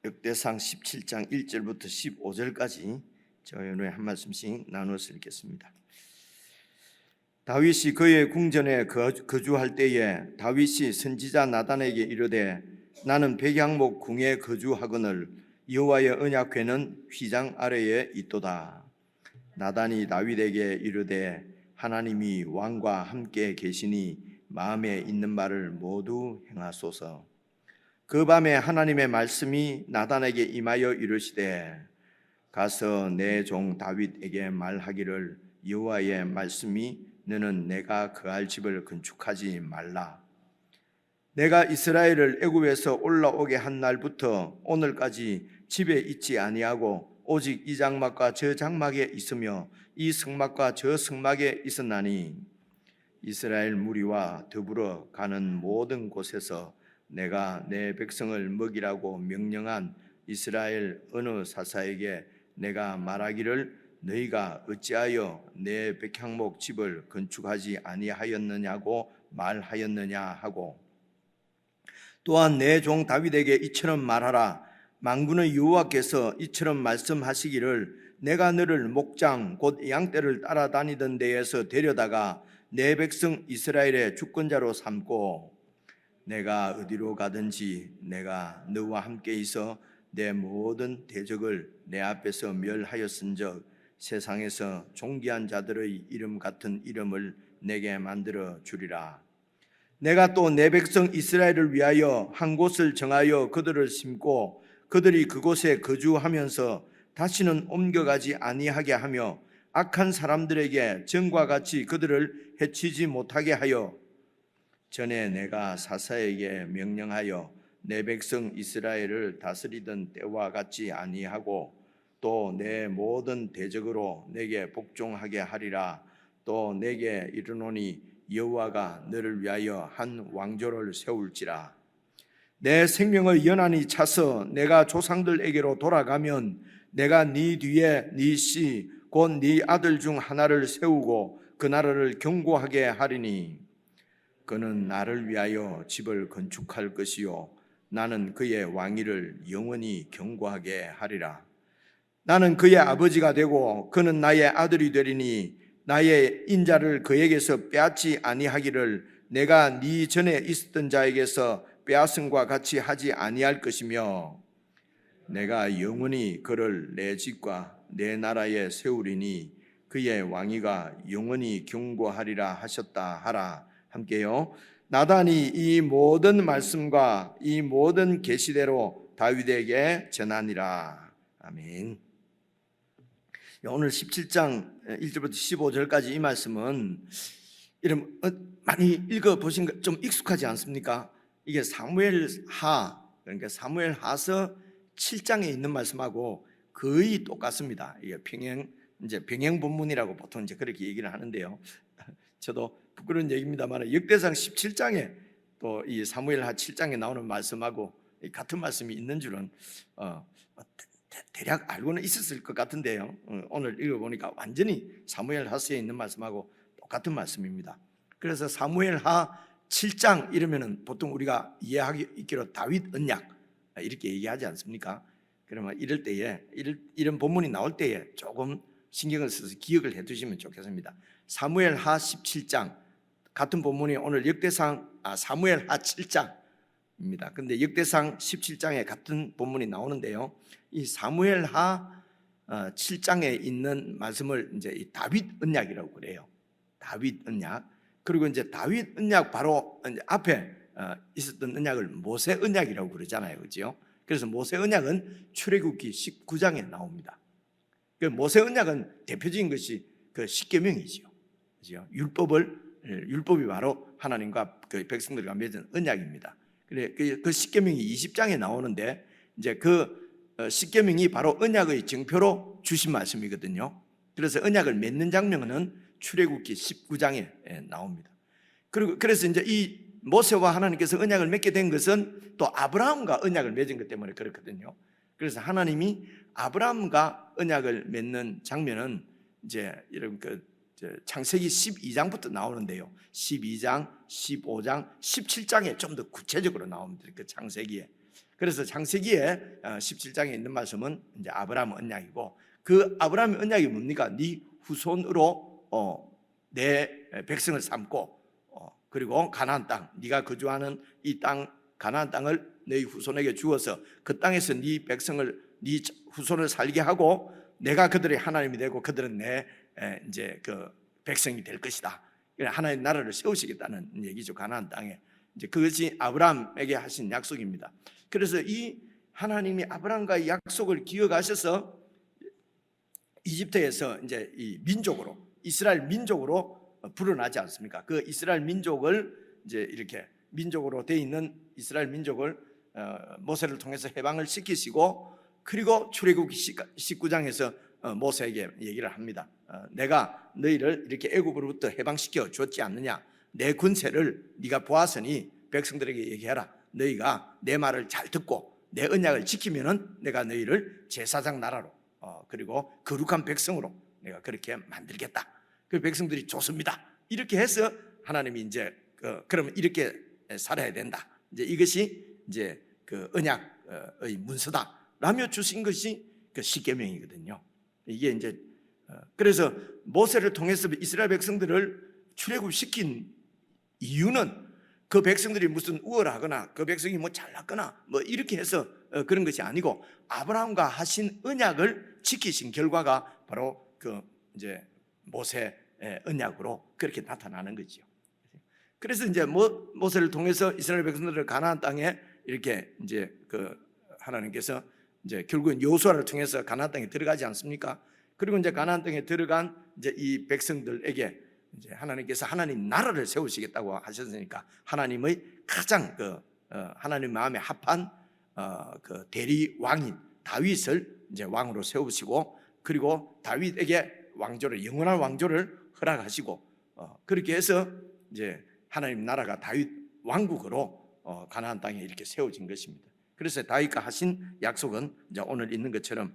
역대상 17장 1절부터 15절까지 저희 오늘 한 말씀씩 나누어서 읽겠습니다. 다윗이 그의 궁전에 거주할 때에 다윗이 선지자 나단에게 이르되 나는 백향목 궁에 거주하거늘 여호와의 언약궤는 휘장 아래에 있도다. 나단이 다윗에게 이르되 하나님이 왕과 함께 계시니 마음에 있는 말을 모두 행하소서. 그 밤에 하나님의 말씀이 나단에게 임하여 이르시되 가서 내 종 다윗에게 말하기를 여호와의 말씀이 너는 내가 거할 집을 건축하지 말라. 내가 이스라엘을 애굽에서 올라오게 한 날부터 오늘까지 집에 있지 아니하고 오직 이 장막과 저 장막에 있으며 이 성막과 저 성막에 있었나니 이스라엘 무리와 더불어 가는 모든 곳에서 내가 내 백성을 먹이라고 명령한 이스라엘 어느 사사에게 내가 말하기를 너희가 어찌하여 내 백향목 집을 건축하지 아니하였느냐고 말하였느냐 하고 또한 내 종 다윗에게 이처럼 말하라. 만군의 여호와께서 이처럼 말씀하시기를 내가 너를 목장 곧 양떼를 따라다니던 데에서 데려다가 내 백성 이스라엘의 주권자로 삼고 내가 어디로 가든지 내가 너와 함께 있어 내 모든 대적을 내 앞에서 멸하였은즉 세상에서 존귀한 자들의 이름 같은 이름을 내게 만들어 주리라. 내가 또 내 백성 이스라엘을 위하여 한 곳을 정하여 그들을 심고 그들이 그곳에 거주하면서 다시는 옮겨가지 아니하게 하며 악한 사람들에게 전과 같이 그들을 해치지 못하게 하여 전에 내가 사사에게 명령하여 내 백성 이스라엘을 다스리던 때와 같지 아니하고 또 내 모든 대적으로 내게 복종하게 하리라. 또 내게 이르노니 여호와가 너를 위하여 한 왕조를 세울지라. 내 생명을 연한히 차서 내가 조상들에게로 돌아가면 내가 네 뒤에 네 씨 곧 네 아들 중 하나를 세우고 그 나라를 견고하게 하리니 그는 나를 위하여 집을 건축할 것이요 나는 그의 왕위를 영원히 견고하게 하리라. 나는 그의 아버지가 되고 그는 나의 아들이 되리니 나의 인자를 그에게서 빼앗지 아니하기를 내가 네 전에 있었던 자에게서 빼앗음과 같이 하지 아니할 것이며 내가 영원히 그를 내 집과 내 나라에 세우리니 그의 왕위가 영원히 견고하리라 하셨다 하라. 함께요. 나단이 이 모든 말씀과 이 모든 계시대로 다윗에게 전하니라. 아멘. 오늘 17장 1절부터 15절까지 이 말씀은 많이 읽어보신 거 좀 익숙하지 않습니까? 이게 사무엘하, 그러니까 사무엘하서 7장에 있는 말씀하고 거의 똑같습니다. 이게 병행 본문이라고 보통 이제 그렇게 얘기를 하는데요. 저도 부끄러운 얘기입니다만 역대상 17장에 또 이 사무엘하 7장에 나오는 말씀하고 같은 말씀이 있는 줄은 대략 알고는 있었을 것 같은데요. 오늘 읽어보니까 완전히 사무엘하서에 있는 말씀하고 똑같은 말씀입니다. 그래서 사무엘하 7장 이러면은 보통 우리가 이해하기 있기로 다윗 언약 이렇게 얘기하지 않습니까? 그러면 이럴 때에 이런 본문이 나올 때에 조금 신경을 써서 기억을 해두시면 좋겠습니다. 사무엘하 17장 같은 본문이 오늘 사무엘하 7장입니다. 근데 역대상 17장에 같은 본문이 나오는데요. 이 사무엘하 7장에 있는 말씀을 이제 이 다윗 언약이라고 그래요. 다윗 언약. 그리고 이제 다윗 언약 바로 이제 앞에 있었던 언약을 모세 언약이라고 그러잖아요, 그렇죠? 그래서 모세 언약은 출애굽기 19장에 나옵니다. 그 모세 언약은 대표적인 것이 그 십계명이지요, 그렇죠? 율법이 바로 하나님과 그 백성들과 맺은 언약입니다. 그래 그 십계명이 20장에 나오는데 이제 그 십계명이 바로 언약의 증표로 주신 말씀이거든요. 그래서 언약을 맺는 장면은 출애굽기 19장에 나옵니다. 그리고 그래서 이제 이 모세와 하나님께서 언약을 맺게 된 것은 또 아브라함과 언약을 맺은 것 때문에 그렇거든요. 그래서 하나님이 아브라함과 언약을 맺는 장면은 이제 이런 창세기 12장부터 나오는데요. 12장, 15장, 17장에 좀 더 구체적으로 나옵니다. 그 창세기에. 그래서 창세기에 17장에 있는 말씀은 이제 아브라함 언약이고, 그 아브라함의 언약이 뭡니까? 네 후손으로 내 백성을 삼고, 그리고 가나안 땅, 네가 거주하는 이 땅 가나안 땅을 네 후손에게 주어서 그 땅에서 네 백성을, 네 후손을 살게 하고 내가 그들의 하나님이 되고 그들은 내 이제 그 백성이 될 것이다. 하나님 나라를 세우시겠다는 얘기죠. 가나안 땅에. 이제 그것이 아브라함에게 하신 약속입니다. 그래서 이 하나님이 아브라함과의 약속을 기억하셔서 이집트에서 이제 이 민족으로, 이스라엘 민족으로 불어나지 않습니까? 그 이스라엘 민족을 이제 이렇게 민족으로 돼 있는 이스라엘 민족을 모세를 통해서 해방을 시키시고, 그리고 출애굽기 19장에서 모세에게 얘기를 합니다. 내가 너희를 이렇게 애굽으로부터 해방시켜 줬지 않느냐? 내 권세를 네가 보았으니 백성들에게 얘기해라. 너희가 내 말을 잘 듣고 내 언약을 지키면은 내가 너희를 제사장 나라로, 그리고 거룩한 백성으로 내가 그렇게 만들겠다. 그 백성들이 좋습니다. 이렇게 해서 하나님이 이제 그러면 이렇게 살아야 된다. 이제 이것이 이제 그 언약의 문서다라며 주신 것이 그 십계명이거든요. 이게 이제 그래서 모세를 통해서 이스라엘 백성들을 출애굽시킨 이유는 그 백성들이 무슨 우월하거나 그 백성이 뭐 잘났거나 뭐 이렇게 해서 그런 것이 아니고, 아브라함과 하신 언약을 지키신 결과가 바로 그 이제 모세의 언약으로 그렇게 나타나는 거죠. 그래서 이제 모세를 통해서 이스라엘 백성들을 가나안 땅에 이렇게 이제 그 하나님께서 이제 결국은 여호수아를 통해서 가나안 땅에 들어가지 않습니까? 그리고 이제 가나안 땅에 들어간 이제 이 백성들에게 이제 하나님께서 하나님 나라를 세우시겠다고 하셨으니까 하나님의 가장 하나님 마음에 합한 그 대리 왕인 다윗을 이제 왕으로 세우시고, 그리고 다윗에게 왕조를, 영원한 왕조를 허락하시고, 그렇게 해서 이제 하나님 나라가 다윗 왕국으로 가나안 땅에 이렇게 세워진 것입니다. 그래서 다윗과 하신 약속은 이제 오늘 있는 것처럼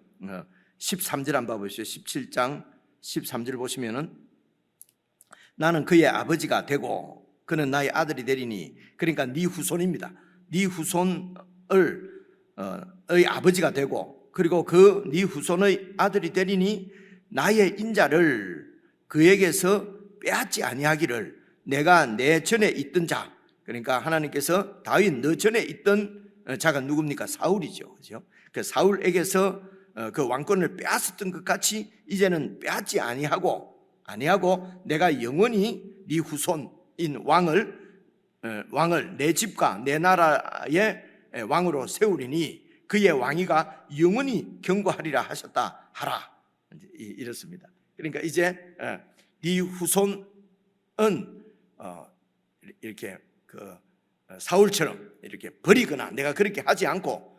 13절 한번 보십시오. 17장 13절 보시면은 나는 그의 아버지가 되고 그는 나의 아들이 되리니, 그러니까 네 후손입니다. 네 후손을 의 아버지가 되고, 그리고 그 네 후손의 아들이 되리니 나의 인자를 그에게서 빼앗지 아니하기를 내가 내 전에 있던 자, 그러니까 하나님께서 다윗 너 전에 있던 자가 누굽니까? 사울이죠. 그렇죠? 그 사울에게서 그 왕권을 빼앗았던 것 같이 이제는 빼앗지 아니하고 내가 영원히 네 후손인 왕을 내 집과 내 나라의 왕으로 세우리니 그의 왕위가 영원히 경고하리라 하셨다 하라. 이렇습니다. 그러니까 이제 네 후손은 이렇게 그 사울처럼 이렇게 버리거나 내가 그렇게 하지 않고,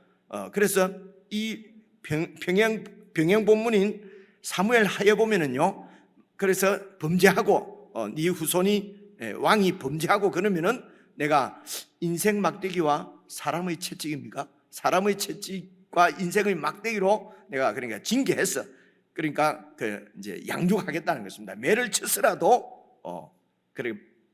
그래서 이 병행 본문인 사무엘 하에 보면은요, 그래서 범죄하고 네 후손이 왕이 범죄하고 그러면은 내가 인생 막대기와 사람의 채찍입니까? 사람의 채찍과 인생의 막대기로 내가 그러니까 징계했어. 그러니까 그 이제 양육하겠다는 것입니다. 매를 쳐서라도 그래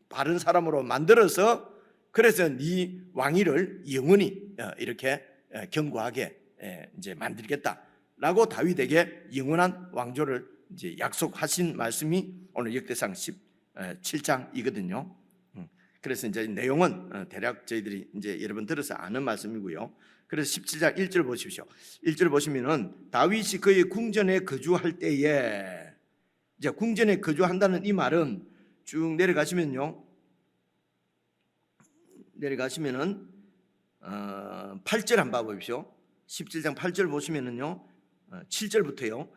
바른 사람으로 만들어서, 그래서 네 왕위를 영원히 이렇게 견고하게 이제 만들겠다라고 다윗에게 영원한 왕조를 이제 약속하신 말씀이 오늘 역대상 17장이거든요. 그래서 이제 내용은 대략 저희들이 이제 여러 번 들어서 아는 말씀이고요. 그래서 17장 1절 보십시오. 1절 보시면은 다윗이 그의 궁전에 거주할 때에, 이제 궁전에 거주한다는 이 말은 쭉 내려가시면요, 내려가시면은 8절 한번 봐보십시오. 17장 8절 보시면은요, 7절부터요.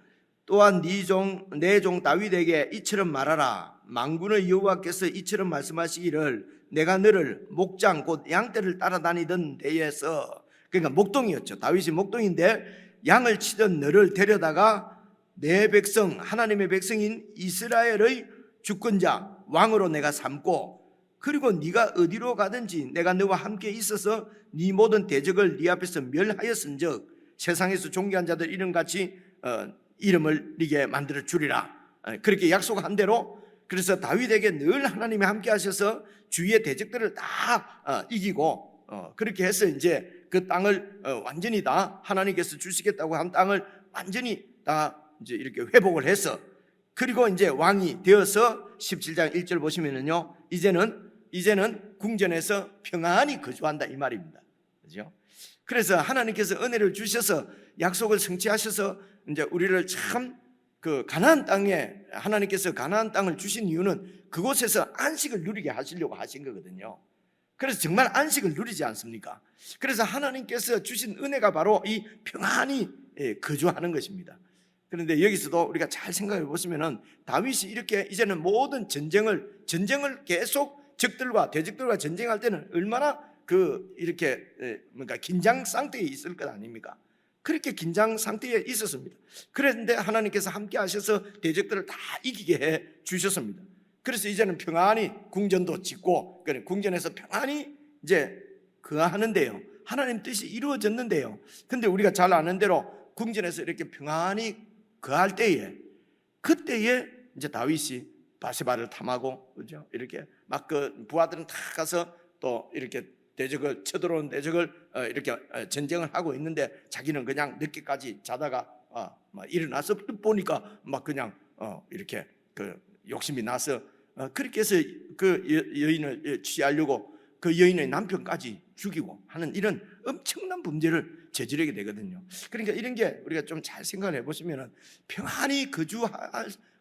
또한 내 종 다윗에게 이처럼 말하라. 만군의 여호와께서 이처럼 말씀하시기를 내가 너를 목장 곧 양떼를 따라다니던 데에서, 그러니까 목동이었죠. 다윗이 목동인데 양을 치던 너를 데려다가 내 백성 하나님의 백성인 이스라엘의 주권자 왕으로 내가 삼고, 그리고 네가 어디로 가든지 내가 너와 함께 있어서 네 모든 대적을 네 앞에서 멸하였은즉 세상에서 존귀한 자들 이름같이 이름을 네게 만들어 주리라. 그렇게 약속한 대로, 그래서 다윗에게 늘 하나님이 함께 하셔서 주위의 대적들을 다 이기고 그렇게 해서 이제 그 땅을 완전히 다 하나님께서 주시겠다고 한 땅을 완전히 다 이제 이렇게 회복을 해서, 그리고 이제 왕이 되어서 17장 1절 보시면은요, 이제는 궁전에서 평안히 거주한다 이 말입니다. 그죠? 그래서 하나님께서 은혜를 주셔서 약속을 성취하셔서 이제 우리를 참 그 가나안 땅에, 하나님께서 가나안 땅을 주신 이유는 그곳에서 안식을 누리게 하시려고 하신 거거든요. 그래서 정말 안식을 누리지 않습니까? 그래서 하나님께서 주신 은혜가 바로 이 평안히 거주하는 것입니다. 그런데 여기서도 우리가 잘 생각해 보시면은 다윗이 이렇게 이제는 모든 전쟁을 계속 적들과 대적들과 전쟁할 때는 얼마나 이렇게 뭔가 긴장 상태에 있을 것 아닙니까? 그렇게 긴장 상태에 있었습니다. 그런데 하나님께서 함께 하셔서 대적들을 다 이기게 해 주셨습니다. 그래서 이제는 평안히 궁전도 짓고, 궁전에서 평안히 이제 거하는데요, 하나님 뜻이 이루어졌는데요, 근데 우리가 잘 아는 대로 궁전에서 이렇게 평안히 거할 때에, 그때에 이제 다윗이 바세바를 탐하고, 그죠? 이렇게 막 그 부하들은 다 가서 또 이렇게 쳐들어온 대적을 이렇게 전쟁을 하고 있는데, 자기는 그냥 늦게까지 자다가 막 일어나서 보니까 막 그냥 이렇게 욕심이 나서 그렇게 해서 그 여인을 취하려고 그 여인의 남편까지 죽이고 하는 이런 엄청난 범죄를 저지르게 되거든요. 그러니까 이런 게 우리가 좀 잘 생각을 해보시면, 평안히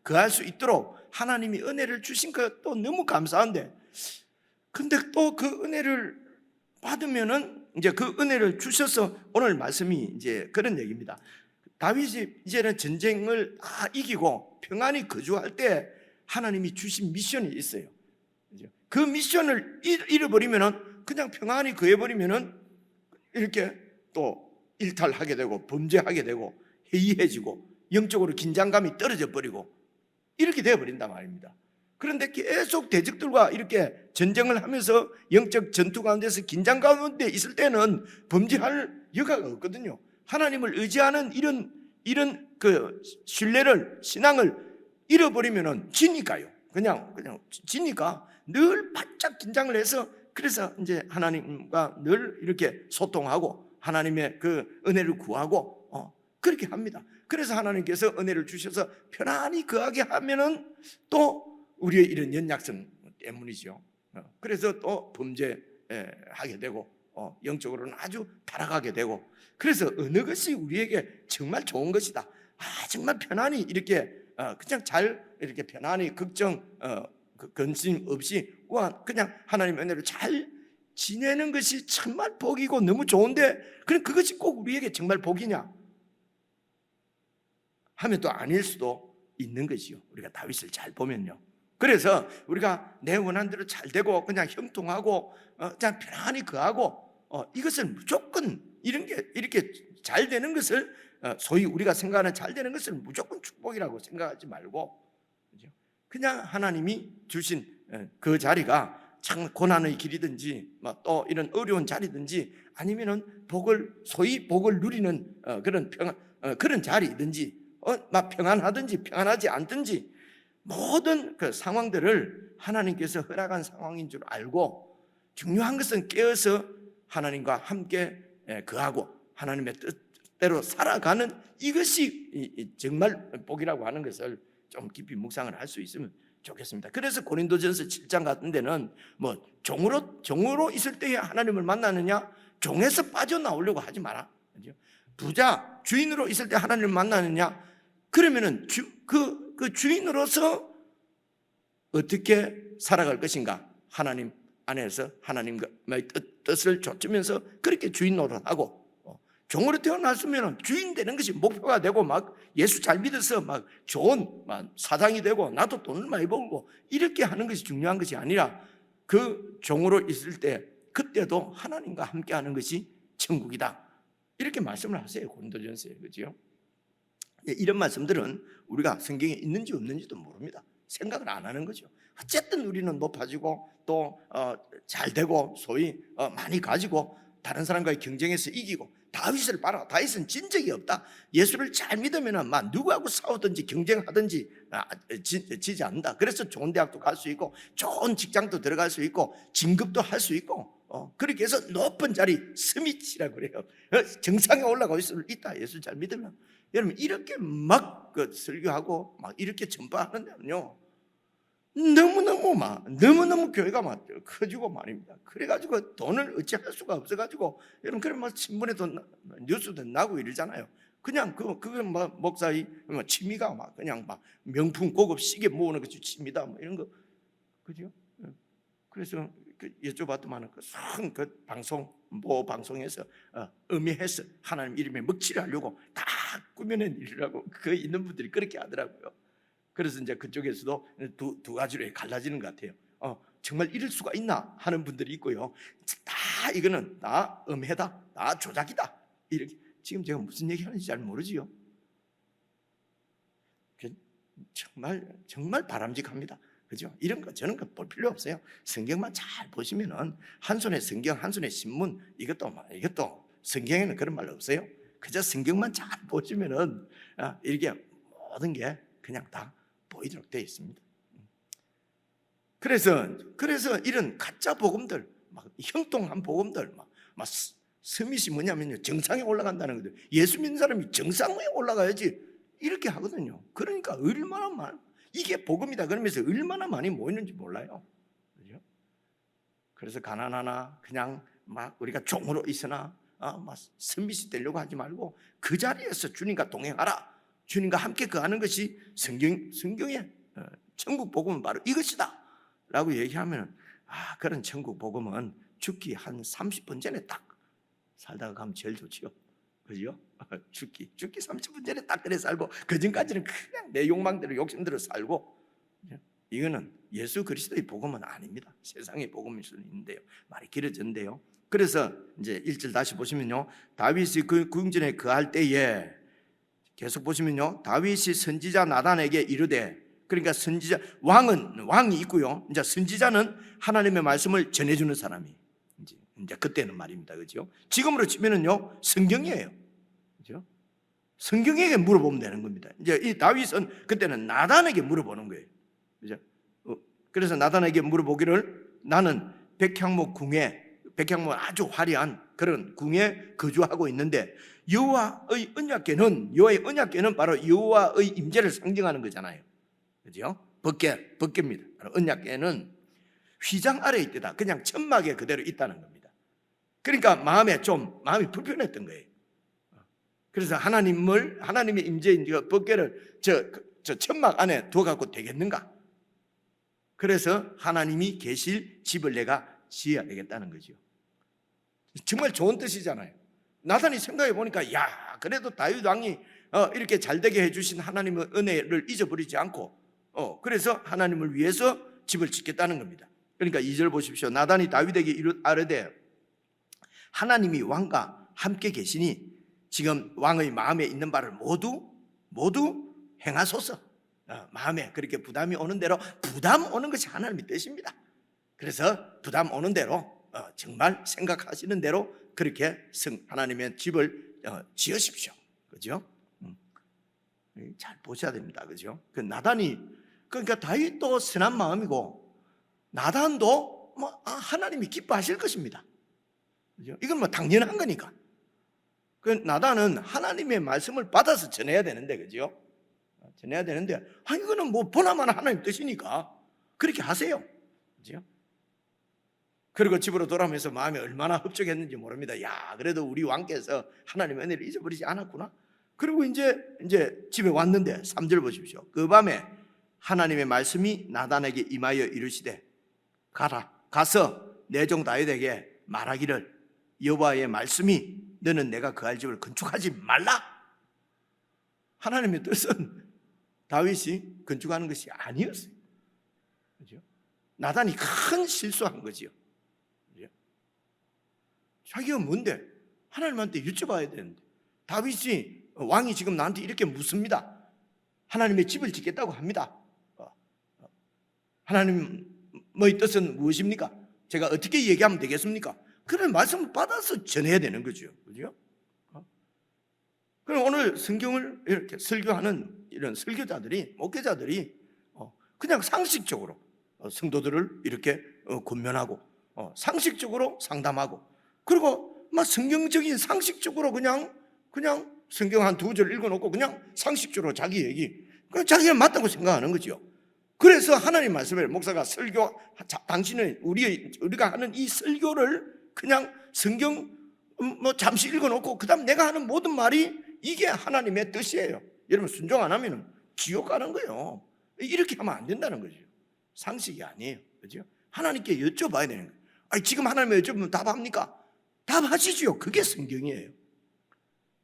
거할 수 있도록 하나님이 은혜를 주신 것도 너무 감사한데, 근데 또 그 은혜를 받으면은 이제 그 은혜를 주셔서 오늘 말씀이 이제 그런 얘기입니다. 다윗이 이제는 전쟁을 다 이기고 평안히 거주할 때 하나님이 주신 미션이 있어요. 그 미션을 잃어버리면은, 그냥 평안히 거해버리면은 이렇게 또 일탈하게 되고 범죄하게 되고 해이해지고 영적으로 긴장감이 떨어져 버리고 이렇게 되어버린단 말입니다. 그런데 계속 대적들과 이렇게 전쟁을 하면서 영적 전투 가운데서 긴장 가운데 있을 때는 범죄할 여가가 없거든요. 하나님을 의지하는 이런 그 신뢰를, 신앙을 잃어버리면은 지니까요. 그냥 지니까 늘 바짝 긴장을 해서, 그래서 이제 하나님과 늘 이렇게 소통하고 하나님의 그 은혜를 구하고 그렇게 합니다. 그래서 하나님께서 은혜를 주셔서 편안히 거하게 하면은 또 우리의 이런 연약성 때문이죠. 그래서 또 범죄하게 되고 영적으로는 아주 타락하게 되고, 그래서 어느 것이 우리에게 정말 좋은 것이다, 정말 편안히 이렇게 그냥 잘 이렇게 편안히 걱정 근심 없이 그냥 하나님의 은혜를 잘 지내는 것이 정말 복이고 너무 좋은데, 그럼 그것이 꼭 우리에게 정말 복이냐 하면 또 아닐 수도 있는 것이요. 우리가 다윗을 잘 보면요. 그래서 우리가 내 원한 대로 잘 되고 그냥 형통하고 그냥 편안히 거하고 이것을 무조건 이런 게 이렇게 잘 되는 것을 소위 우리가 생각하는 잘 되는 것을 무조건 축복이라고 생각하지 말고, 그냥 하나님이 주신 그 자리가 참 고난의 길이든지 또 이런 어려운 자리든지 아니면은 소위 복을 누리는 그런 자리든지 평안하든지 평안하지 않든지 모든 그 상황들을 하나님께서 허락한 상황인 줄 알고, 중요한 것은 깨어서 하나님과 함께 거하고 하나님의 뜻대로 살아가는 이것이 정말 복이라고 하는 것을 좀 깊이 묵상을 할 수 있으면 좋겠습니다. 그래서 고린도전서 7장 같은 데는 뭐 종으로 있을 때에 하나님을 만나느냐, 종에서 빠져나오려고 하지 마라. 부자 주인으로 있을 때 하나님을 만나느냐, 그러면은 그 주인으로서 어떻게 살아갈 것인가, 하나님 안에서 하나님의 뜻을 좇으면서 그렇게 주인 노릇하고, 종으로 태어났으면 주인 되는 것이 목표가 되고 막 예수 잘 믿어서 막 좋은 사장이 되고 나도 돈을 많이 벌고 이렇게 하는 것이 중요한 것이 아니라, 그 종으로 있을 때 그때도 하나님과 함께 하는 것이 천국이다, 이렇게 말씀을 하세요, 고린도전서에. 그렇죠? 이런 말씀들은 우리가 성경에 있는지 없는지도 모릅니다. 생각을 안 하는 거죠. 어쨌든 우리는 높아지고 또 잘 되고 소위 많이 가지고 다른 사람과의 경쟁에서 이기고, 다윗을 봐라. 다윗은 진 적이 없다. 예수를 잘 믿으면 막 누구하고 싸우든지 경쟁하든지 지지 않는다. 그래서 좋은 대학도 갈 수 있고 좋은 직장도 들어갈 수 있고 진급도 할 수 있고 그렇게 해서 높은 자리 스미치라고 그래요. 정상에 올라가 있다. 예수 잘 믿으면 여러분 이렇게 막 그 설교하고 막 이렇게 전파하는데요. 너무너무 교회가 막 커지고 말입니다. 그래가지고 돈을 어찌할 수가 없어가지고 여러분 그런 막 신문에도 뉴스도 나고 이러잖아요. 그냥 그건 막 목사의 취미가 막 그냥 막 명품 고급 시계 모으는 것이 취미다 뭐 이런 거 그죠? 그래서 여쭤봤더만 그 방송 모 방송에서 음해해서 하나님 이름에 먹칠을 하려고 다 꾸며낸 일이라고 그 있는 분들이 그렇게 하더라고요. 그래서 이제 그쪽에서도 두 가지로 갈라지는 것 같아요. 정말 이럴 수가 있나 하는 분들이 있고요. 다 이거는 다 음해다, 다 조작이다. 이렇게 지금 제가 무슨 얘기하는지 잘 모르지요. 정말 바람직합니다. 그죠? 이런 거 저는 볼 필요 없어요. 성경만 잘 보시면은 한 손에 성경, 한 손에 신문 이것도 성경에는 그런 말 없어요. 그저 성경만 잘 보시면은 이렇게 모든 게 그냥 다 보이도록 되어 있습니다. 그래서 이런 가짜 복음들, 막 형통한 복음들, 막 스밋이 뭐냐면요, 정상에 올라간다는 거죠. 예수 믿는 사람이 정상에 올라가야지 이렇게 하거든요. 그러니까 얼마나 이게 복음이다 그러면서 얼마나 많이 모이는지 몰라요. 그죠? 그래서 가난하나 그냥 막 우리가 종으로 있으나 막 스밋이 되려고 하지 말고 그 자리에서 주님과 동행하라. 주님과 함께 거하는 것이 성경의 천국 복음은 바로 이것이다 라고 얘기하면 그런 천국 복음은 죽기 한 30분 전에 딱 살다가 가면 제일 좋지요. 그죠? 죽기 30분 전에 딱 그래 살고 그 전까지는 그냥 내 욕망대로 욕심대로 살고 이거는 예수 그리스도의 복음은 아닙니다. 세상의 복음일 수는 있는데요. 말이 길어졌는데요. 그래서 이제 1절 다시 보시면요. 다윗이 그 궁전에 거할 때에 계속 보시면요. 다윗이 선지자 나단에게 이르되 그러니까 선지자 왕이 있고요. 이제 선지자는 하나님의 말씀을 전해주는 사람이 이제 그때는 말입니다. 그죠? 지금으로 치면은요. 성경이에요. 그죠? 성경에게 물어보면 되는 겁니다. 이제 이 다윗은 그때는 나단에게 물어보는 거예요. 그죠? 그래서 나단에게 물어보기를 나는 백향목 아주 화려한 그런 궁에 거주하고 있는데 여호와의 언약궤는 바로 여호와의 임재를 상징하는 거잖아요. 그죠? 법궤입니다. 바로 언약궤는 휘장 아래에 있다. 그냥 천막에 그대로 있다는 겁니다. 그러니까 마음이 불편했던 거예요. 그래서 하나님의 임재인 법궤를 저 천막 안에 두어갖고 되겠는가? 그래서 하나님이 계실 집을 내가 지어야 되겠다는 거죠. 정말 좋은 뜻이잖아요. 나단이 생각해 보니까 그래도 다윗 왕이 이렇게 잘되게 해주신 하나님의 은혜를 잊어버리지 않고 그래서 하나님을 위해서 집을 짓겠다는 겁니다. 그러니까 2절 보십시오. 나단이 다윗에게 아뢰되 하나님이 왕과 함께 계시니 지금 왕의 마음에 있는 바를 모두 행하소서. 마음에 그렇게 부담이 오는 대로 부담 오는 것이 하나님의 뜻입니다. 그래서 부담 오는 대로 정말 생각하시는 대로 그렇게 하나님의 집을 지으십시오. 그죠? 잘 보셔야 됩니다. 그죠? 그 나단이 그러니까 다윗도 선한 마음이고 나단도 하나님이 기뻐하실 것입니다. 그죠? 이건 당연한 거니까. 그 나단은 하나님의 말씀을 받아서 전해야 되는데, 그죠? 전해야 되는데, 이거는 보나마나 하나님 뜻이니까 그렇게 하세요. 그죠? 그리고 집으로 돌아오면서 마음이 얼마나 흡족했는지 모릅니다. 그래도 우리 왕께서 하나님의 은혜를 잊어버리지 않았구나. 그리고 이제 집에 왔는데 3절 보십시오. 그 밤에 하나님의 말씀이 나단에게 임하여 이르시되 가서 내 종 다윗에게 말하기를 여호와의 말씀이 너는 내가 거할 집을 건축하지 말라. 하나님의 뜻은 다윗이 건축하는 것이 아니었어요. 그죠? 나단이 큰 실수한 거지요. 그죠? 자기가 뭔데? 하나님한테 여쭤봐야 되는데 다윗이 왕이 지금 나한테 이렇게 묻습니다. 하나님의 집을 짓겠다고 합니다. 하나님의 뜻은 무엇입니까? 제가 어떻게 얘기하면 되겠습니까? 그런 말씀을 받아서 전해야 되는 거죠. 그죠? 그럼 오늘 성경을 이렇게 설교하는 이런 설교자들이, 목회자들이 그냥 상식적으로 성도들을 이렇게 권면하고 상식적으로 상담하고, 그리고 막 성경적인 상식적으로 그냥 성경 한 2절 읽어놓고 그냥 상식적으로 자기 얘기, 그냥 자기가 맞다고 생각하는 거죠. 그래서 하나님 말씀을 목사가 설교, 당신은 우리가 하는 이 설교를 그냥 성경 잠시 읽어놓고 그다음 내가 하는 모든 말이 이게 하나님의 뜻이에요. 여러분 순종 안 하면 지옥 가는 거예요. 이렇게 하면 안 된다는 거죠. 상식이 아니에요. 그죠? 하나님께 여쭤봐야 되는 거예요. 아니, 지금 하나님을 여쭤보면 답합니까? 답하시죠. 그게 성경이에요.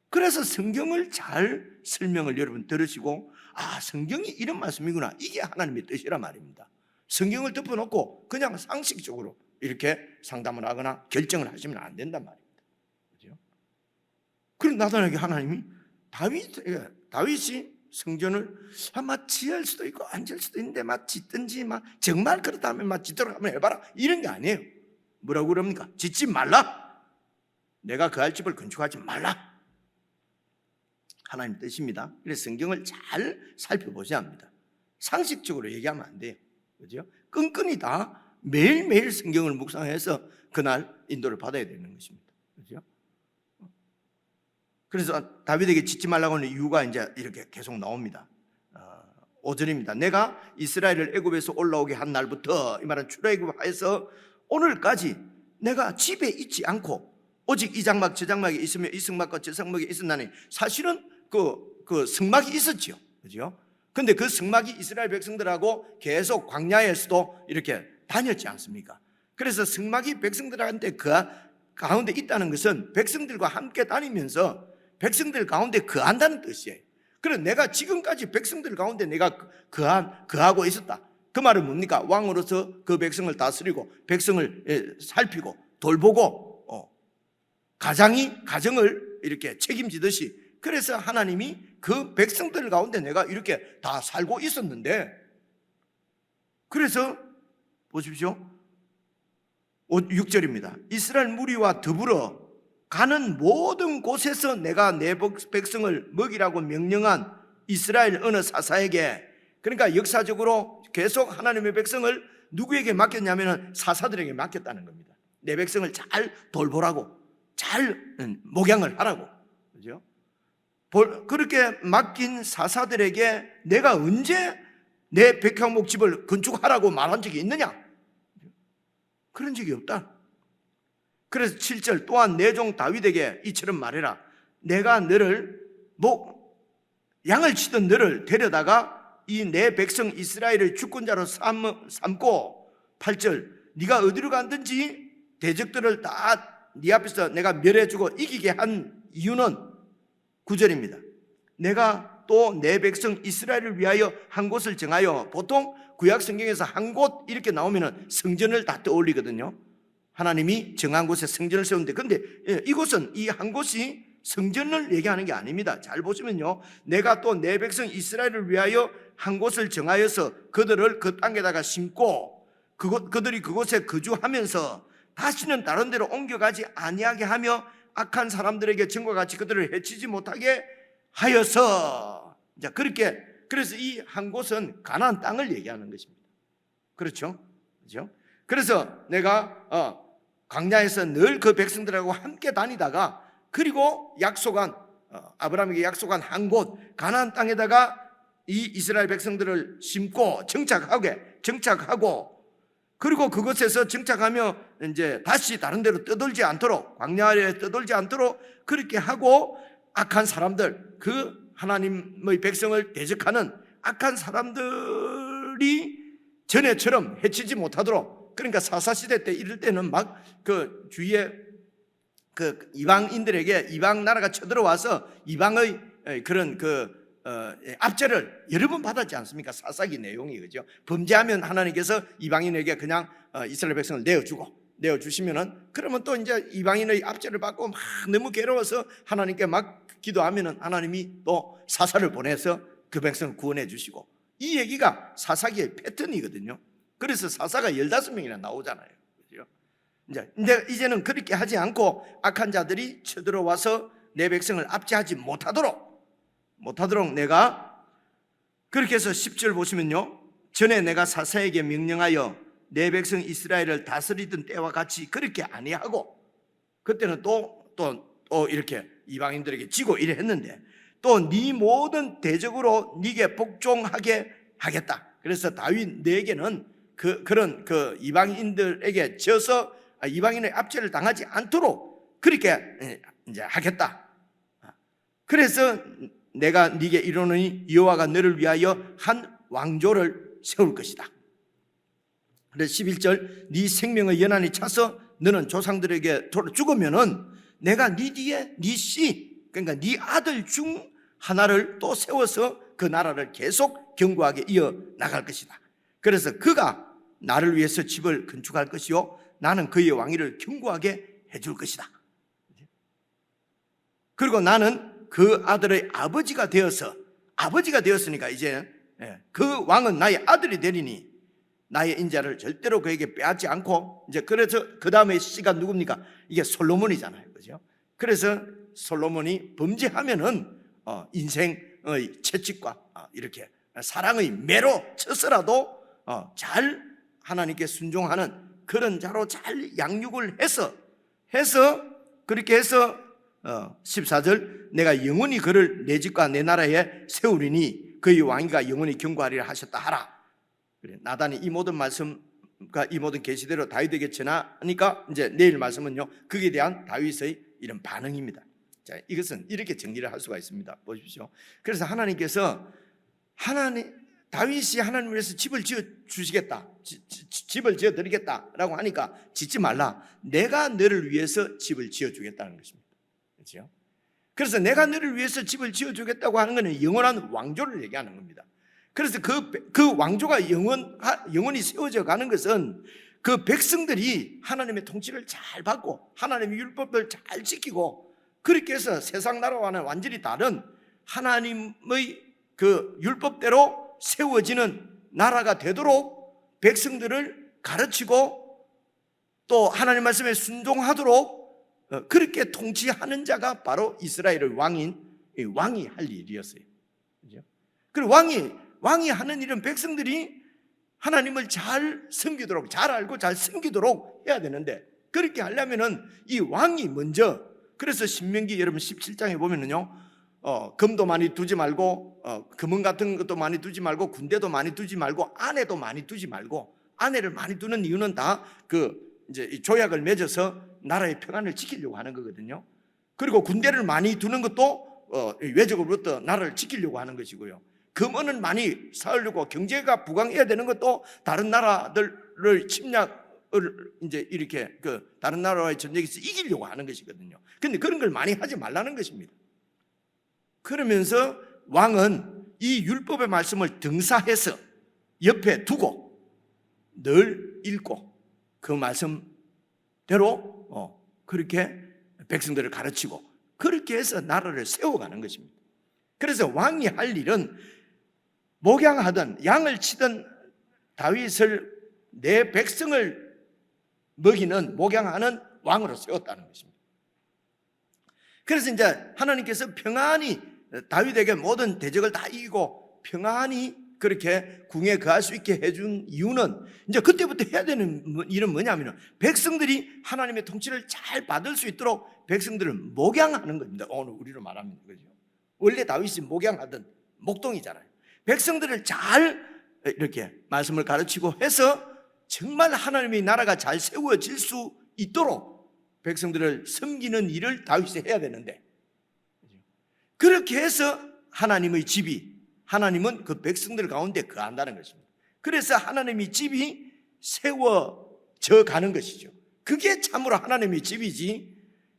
그래서 성경을 잘 설명을 여러분 들으시고, 성경이 이런 말씀이구나, 이게 하나님의 뜻이란 말입니다. 성경을 덮어놓고 그냥 상식적으로 이렇게 상담을 하거나 결정을 하시면 안 된단 말입니다. 그죠? 그럼 나타나게 하나님이 다윗이 성전을 지을 수도 있고 안 지을 수도 있는데 짓든지 정말 그렇다면 짓도록 한번 해봐라, 이런 게 아니에요. 뭐라고 그럽니까? 짓지 말라. 내가 거할 집을 건축하지 말라. 하나님 뜻입니다. 그래서 성경을 잘 살펴보셔야 합니다. 상식적으로 얘기하면 안 돼요. 그죠? 끈끈이 다 매일매일 성경을 묵상해서 그날 인도를 받아야 되는 것입니다. 그죠? 그래서 다윗에게 짓지 말라고 하는 이유가 이제 이렇게 계속 나옵니다. 5절입니다. 내가 이스라엘을 애굽에서 올라오게 한 날부터, 이 말은 출애굽하여서 오늘까지 내가 집에 있지 않고 오직 이 장막 저 장막에 있으며 이 성막과 저 성막에 있었나니, 사실은 그 성막이 있었죠. 그죠? 근데 그 성막이 이스라엘 백성들하고 계속 광야에서도 이렇게 다녔지 않습니까? 그래서 성막이 백성들한테 그 가운데 있다는 것은 백성들과 함께 다니면서 백성들 가운데 거한다는 뜻이에요. 그래서 내가 지금까지 백성들 가운데 내가 거하고 있었다. 그 말은 뭡니까? 왕으로서 그 백성을 다스리고 백성을 살피고 돌보고 가정을 이렇게 책임지듯이, 그래서 하나님이 그 백성들 가운데 내가 이렇게 다 살고 있었는데, 그래서 보십시오. 6절입니다. 이스라엘 무리와 더불어 가는 모든 곳에서 내가 내 백성을 먹이라고 명령한 이스라엘 어느 사사에게, 그러니까 역사적으로 계속 하나님의 백성을 누구에게 맡겼냐면 사사들에게 맡겼다는 겁니다. 내 백성을 잘 돌보라고, 잘 목양을 하라고. 그죠? 그렇게 맡긴 사사들에게 내가 언제 내 백향목 집을 건축하라고 말한 적이 있느냐? 그런 적이 없다. 그래서 7절, 또한 내 종 다윗에게 이처럼 말해라. 내가 너를 양을 치던 너를 데려다가 이 내 백성 이스라엘을 주권자로 삼고, 8절, 네가 어디로 갔든지 대적들을 다 네 앞에서 내가 멸해주고 이기게 한 이유는 9절입니다. 내가 또 내 백성 이스라엘을 위하여 한 곳을 정하여, 보통 구약 성경에서 한 곳 이렇게 나오면 성전을 다 떠올리거든요. 하나님이 정한 곳에 성전을 세우는데, 근데 이곳은 이 한 곳이 성전을 얘기하는 게 아닙니다. 잘 보시면요, 내가 또 내 백성 이스라엘을 위하여 한 곳을 정하여서 그들을 그 땅에다가 심고 그들이 그곳에 거주하면서 다시는 다른 데로 옮겨가지 아니하게 하며 악한 사람들에게 전과 같이 그들을 해치지 못하게 하여서, 자, 그렇게, 그래서 이 한 곳은 가나안 땅을 얘기하는 것입니다. 그렇죠? 그렇죠? 그래서 내가 광야에서 늘 그 백성들하고 함께 다니다가, 그리고 아브라함에게 약속한 한 곳 가나안 땅에다가 이 이스라엘 백성들을 심고 정착하고, 그리고 그곳에서 정착하며 이제 다시 다른 데로 떠돌지 않도록, 광야에 떠돌지 않도록 그렇게 하고, 악한 사람들, 그 하나님의 백성을 대적하는 악한 사람들이 전에처럼 해치지 못하도록, 그러니까 사사시대 때 이럴 때는 막 그 주위에 그 이방인들에게, 이방 나라가 쳐들어와서 이방의 그런 압제를 여러 번 받았지 않습니까? 사사기 내용이, 그죠? 범죄하면 하나님께서 이방인에게 그냥 이스라엘 백성을 내어주시면은, 그러면 또 이제 이방인의 압제를 받고 막 너무 괴로워서 하나님께 막 기도하면은 하나님이 또 사사를 보내서 그 백성을 구원해 주시고, 이 얘기가 사사기의 패턴이거든요. 그래서 사사가 15명이나 나오잖아요. 그죠? 이제는 그렇게 하지 않고 악한 자들이 쳐들어와서 내 백성을 압제하지 못하도록 내가, 그렇게 해서 10절 보시면요, 전에 내가 사사에게 명령하여 내 백성 이스라엘을 다스리던 때와 같이 그렇게 아니하고, 그때는 또 이렇게 이방인들에게 지고 이래 했는데, 또 네 모든 대적으로 네게 복종하게 하겠다. 그래서 다윗 네게는 그런 이방인들에게 져서 이방인의 압제를 당하지 않도록 그렇게 이제 하겠다. 그래서 내가 네게 이르노니 여호와가 너를 위하여 한 왕조를 세울 것이다. 그래서 11절, 네 생명의 연한이 차서 너는 조상들에게 죽으면은 내가 네 뒤에 네 씨, 그러니까 네 아들 중 하나를 또 세워서 그 나라를 계속 견고하게 이어 나갈 것이다. 그래서 그가 나를 위해서 집을 건축할 것이요 나는 그의 왕위를 견고하게 해줄 것이다. 그리고 나는 그 아들의 아버지가 되었으니까 이제 그 왕은 나의 아들이 되리니 나의 인자를 절대로 그에게 빼앗지 않고, 이제 그래서 그 다음에 씨가 누굽니까? 이게 솔로몬이잖아요, 그죠? 그래서 솔로몬이 범죄하면은 인생의 채찍과 이렇게 사랑의 매로 쳐서라도 잘 하나님께 순종하는 그런 자로 잘 양육을 해서 그렇게 해서 14절, 내가 영원히 그를 내 집과 내 나라에 세우리니 그의 왕위가 영원히 견고하리라 하셨다 하라. 그래, 나단이 이 모든 말씀과 이 모든 계시대로 다윗에게 전하니까 이제 내일 말씀은요, 그에 대한 다윗의 이런 반응입니다. 자, 이것은 이렇게 정리를 할 수가 있습니다. 보십시오. 그래서 하나님께서 다윗이 하나님을 위해서 집을 지어 주시겠다, 집을 지어 드리겠다라고 하니까 짓지 말라, 내가 너를 위해서 집을 지어 주겠다는 것입니다. 그렇죠? 그래서 내가 너를 위해서 집을 지어 주겠다고 하는 것은 영원한 왕조를 얘기하는 겁니다. 그래서 그 왕조가 영원히 세워져 가는 것은 그 백성들이 하나님의 통치를 잘 받고 하나님의 율법을 잘 지키고, 그렇게 해서 세상 나라와는 완전히 다른 하나님의 그 율법대로 세워지는 나라가 되도록 백성들을 가르치고 또 하나님 말씀에 순종하도록 그렇게 통치하는 자가 바로 이스라엘의 왕이 할 일이었어요. 그리고 왕이 하는 일은 백성들이 하나님을 잘 섬기도록, 잘 알고 잘 섬기도록 해야 되는데, 그렇게 하려면은 이 왕이 먼저, 그래서 신명기 여러분 17장에 보면은요, 금도 많이 두지 말고, 금은 같은 것도 많이 두지 말고, 군대도 많이 두지 말고, 아내도 많이 두지 말고, 아내를 많이 두는 이유는 다 이제 조약을 맺어서 나라의 평안을 지키려고 하는 거거든요. 그리고 군대를 많이 두는 것도 외적으로부터 나라를 지키려고 하는 것이고요. 금은을 많이 쌓으려고, 경제가 부강해야 되는 것도 다른 나라들을 침략을 이제 이렇게 다른 나라와의 전쟁에서 이기려고 하는 것이거든요. 그런데 그런 걸 많이 하지 말라는 것입니다. 그러면서 왕은 이 율법의 말씀을 등사해서 옆에 두고 늘 읽고 그 말씀대로 그렇게 백성들을 가르치고 그렇게 해서 나라를 세워가는 것입니다. 그래서 왕이 할 일은 목양하던 양을 치던 다윗을, 내 백성을 먹이는 목양하는 왕으로 세웠다는 것입니다. 그래서 이제 하나님께서 평안히 다윗에게 모든 대적을 다 이기고 평안히 그렇게 궁에 거할 수 있게 해준 이유는, 이제 그때부터 해야 되는 일은 뭐냐면 백성들이 하나님의 통치를 잘 받을 수 있도록 백성들을 목양하는 겁니다. 오늘 우리로 말하면 그죠. 원래 다윗이 목양하던 목동이잖아요. 백성들을 잘 이렇게 말씀을 가르치고 해서 정말 하나님의 나라가 잘 세워질 수 있도록 백성들을 섬기는 일을 다윗이 해야 되는데, 그렇게 해서 하나님의 집이, 하나님은 그 백성들 가운데 거한다는 것입니다. 그래서 하나님의 집이 세워져 가는 것이죠. 그게 참으로 하나님의 집이지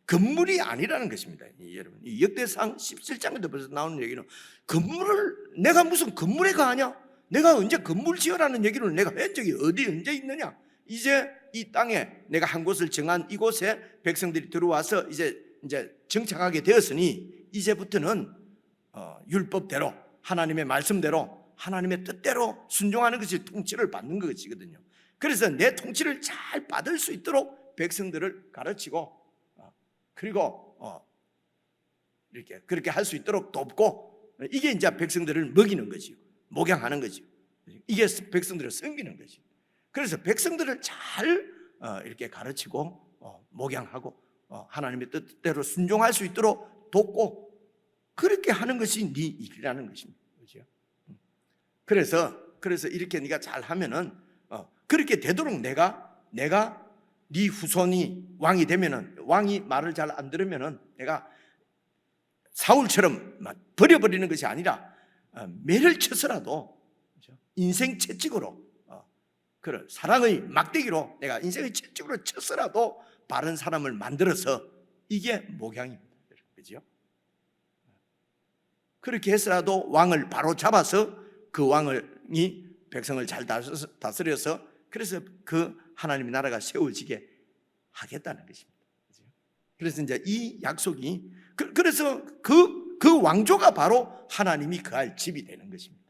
건물이 아니라는 것입니다. 여러분, 이 역대상 17장에도 벌써 나오는 얘기는 건물을 내가 무슨 건물에 가하냐? 내가 언제 건물 지어라는 얘기를 내가 한 적이 언제 있느냐? 이제 이 땅에 내가 한 곳을 정한 이곳에 백성들이 들어와서 이제 정착하게 되었으니 이제부터는 율법대로, 하나님의 말씀대로, 하나님의 뜻대로 순종하는 것이 통치를 받는 것이거든요. 그래서 내 통치를 잘 받을 수 있도록 백성들을 가르치고 그리고 이렇게 그렇게 할 수 있도록 돕고, 이게 이제 백성들을 먹이는 거지요. 목양하는 거지요. 이게 백성들을 섬기는 거지요. 그래서 백성들을 잘 이렇게 가르치고 목양하고 하나님의 뜻대로 순종할 수 있도록 돕고 그렇게 하는 것이 네 일이라는 것입니다. 그렇죠? 그래서 이렇게 네가 잘 하면은 그렇게 되도록 내가 네 후손이 왕이 되면은 왕이 말을 잘 안 들으면은 내가 사울처럼 막 버려버리는 것이 아니라 매를 쳐서라도 인생 채찍으로 그런 사랑의 막대기로 내가 인생의 채찍으로 쳐서라도 바른 사람을 만들어서 이게 목양입니다. 그렇죠? 그렇게 해서라도 왕을 바로 잡아서 그 왕이 백성을 잘 다스려서 그래서 그 하나님의 나라가 세워지게 하겠다는 것입니다. 그래서 이제 이 약속이 그래서 그 왕조가 바로 하나님이 거할 집이 되는 것입니다.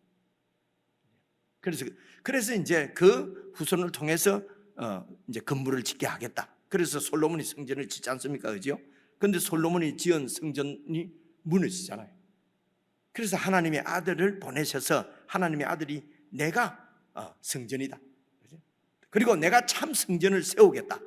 그래서 이제 그 후손을 통해서 이제 건물을 짓게 하겠다. 그래서 솔로몬이 성전을 짓지 않습니까, 그죠? 그런데 솔로몬이 지은 성전이 무너지잖아요. 그래서 하나님의 아들을 보내셔서 하나님의 아들이 내가 성전이다. 그리고 내가 참 성전을 세우겠다.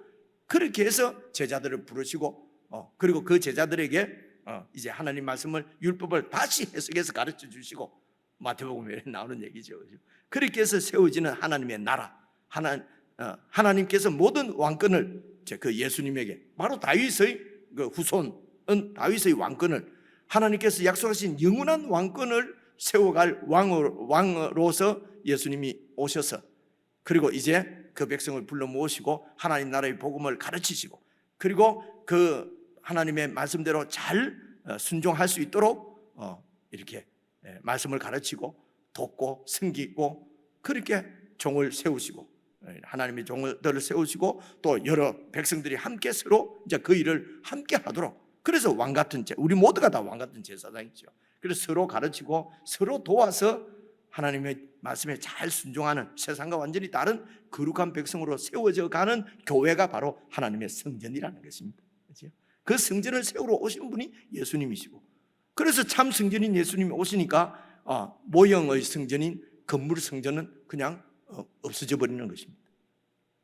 그렇게 해서 제자들을 부르시고 그리고 그 제자들에게 이제 하나님 말씀을 율법을 다시 해석해서 가르쳐 주시고 마태복음에 나오는 얘기죠. 그렇게 해서 세워지는 하나님의 나라 하나님께서 모든 왕권을 그 예수님에게 바로 다윗의 그 후손은 다윗의 왕권을 하나님께서 약속하신 영원한 왕권을 세워갈 왕으로서 예수님이 오셔서 그리고 이제 그 백성을 불러 모으시고 하나님 나라의 복음을 가르치시고 그리고 그 하나님의 말씀대로 잘 순종할 수 있도록 이렇게 말씀을 가르치고 돕고 섬기고 그렇게 종을 세우시고 하나님의 종들을 세우시고 또 여러 백성들이 함께 서로 이제 그 일을 함께 하도록 그래서 왕 같은 우리 모두가 다 왕 같은 제사장이죠. 그래서 서로 가르치고 서로 도와서 하나님의 말씀에 잘 순종하는 세상과 완전히 다른 거룩한 백성으로 세워져 가는 교회가 바로 하나님의 성전이라는 것입니다. 그렇죠? 그 성전을 세우러 오신 분이 예수님이시고 그래서 참 성전인 예수님이 오시니까 모형의 성전인 건물 성전은 그냥 없어져 버리는 것입니다.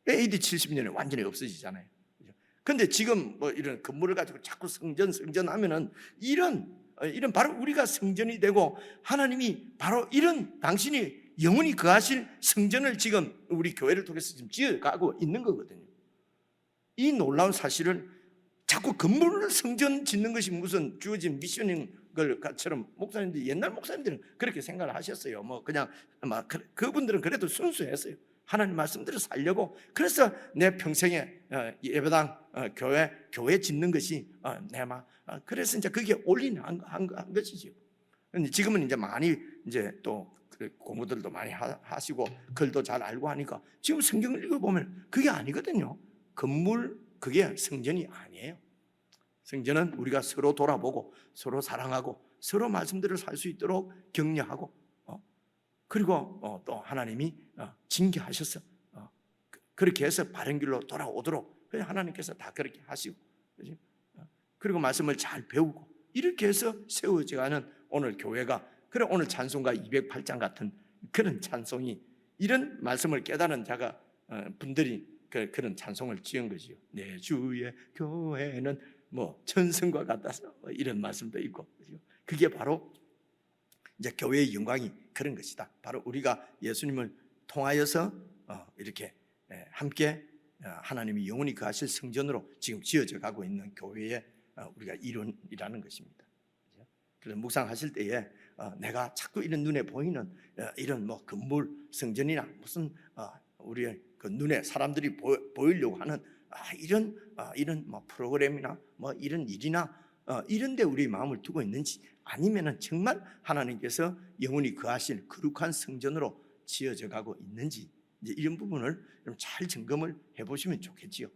AD 70년에 완전히 없어지잖아요. 그런데 지금 뭐 이런 건물을 가지고 자꾸 성전 하면은 이런 바로 우리가 성전이 되고 하나님이 바로 이런 당신이 영원히 거하실 성전을 지금 우리 교회를 통해서 지금 지어가고 있는 거거든요. 이 놀라운 사실을 자꾸 건물을 성전 짓는 것이 무슨 주어진 미션인 것처럼 목사님들이 옛날 목사님들은 그렇게 생각을 하셨어요. 뭐 그냥 막 그분들은 그래도 순수했어요. 하나님 말씀대로 살려고 그래서 내 평생에 예배당 교회 짓는 것이 그래서 이제 그게 올인한 것이죠. 근데 지금은 이제 많이 이제 또 공부들도 많이 하시고 글도 잘 알고 하니까 지금 성경을 읽어보면 그게 아니거든요. 건물 그게 성전이 아니에요. 성전은 우리가 서로 돌아보고 서로 사랑하고 서로 말씀대로 살 수 있도록 격려하고 그리고 또 하나님이 징계하셔서 그렇게 해서 바른 길로 돌아오도록 하나님께서 다 그렇게 하시고 그리고 말씀을 잘 배우고 이렇게 해서 세워져가는 오늘 교회가 그래 오늘 찬송가 208장 같은 그런 찬송이 이런 말씀을 깨달은 자가 분들이 그런 찬송을 지은 거지요. 내 주의 교회는 뭐 천성과 같아서 이런 말씀도 있고 그게 바로 이제 교회의 영광이 그런 것이다. 바로 우리가 예수님을 통하여서 이렇게 함께 하나님이 영원히 거하실 성전으로 지금 지어져 가고 있는 교회의 우리가 일원이라는 것입니다. 그래서 묵상하실 때에 내가 자꾸 이런 눈에 보이는 이런 뭐 건물 성전이나 무슨 우리의 그 눈에 사람들이 보이려고 하는 이런 뭐 프로그램이나 뭐 이런 일이나 이런데 우리 마음을 두고 있는지 아니면은 정말 하나님께서 영원히 거하실 거룩한 성전으로 지어져 가고 있는지 이제 이런 부분을 잘 점검을 해보시면 좋겠지요.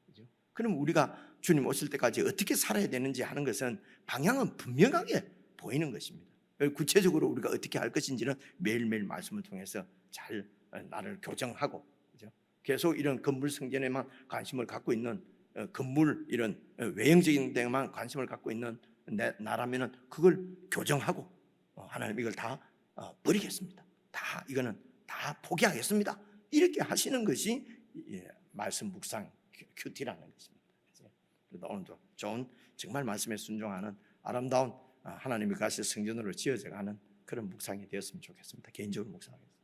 그죠? 그럼 우리가 주님 오실 때까지 어떻게 살아야 되는지 하는 것은 방향은 분명하게 보이는 것입니다. 구체적으로 우리가 어떻게 할 것인지는 매일매일 말씀을 통해서 잘 나를 교정하고 그죠? 계속 이런 건물 성전에만 관심을 갖고 있는 건물 이런 외형적인 데만 관심을 갖고 있는 나라면은 그걸 교정하고 하나님 이걸 다 버리겠습니다. 다 이거는 다 포기하겠습니다. 이렇게 하시는 것이 말씀 묵상 큐티라는 것입니다. 그래서 오늘도 좋은 정말 말씀에 순종하는 아름다운 하나님의 가시 성전으로 지어져가는 그런 묵상이 되었으면 좋겠습니다. 개인적으로 묵상하겠습니다.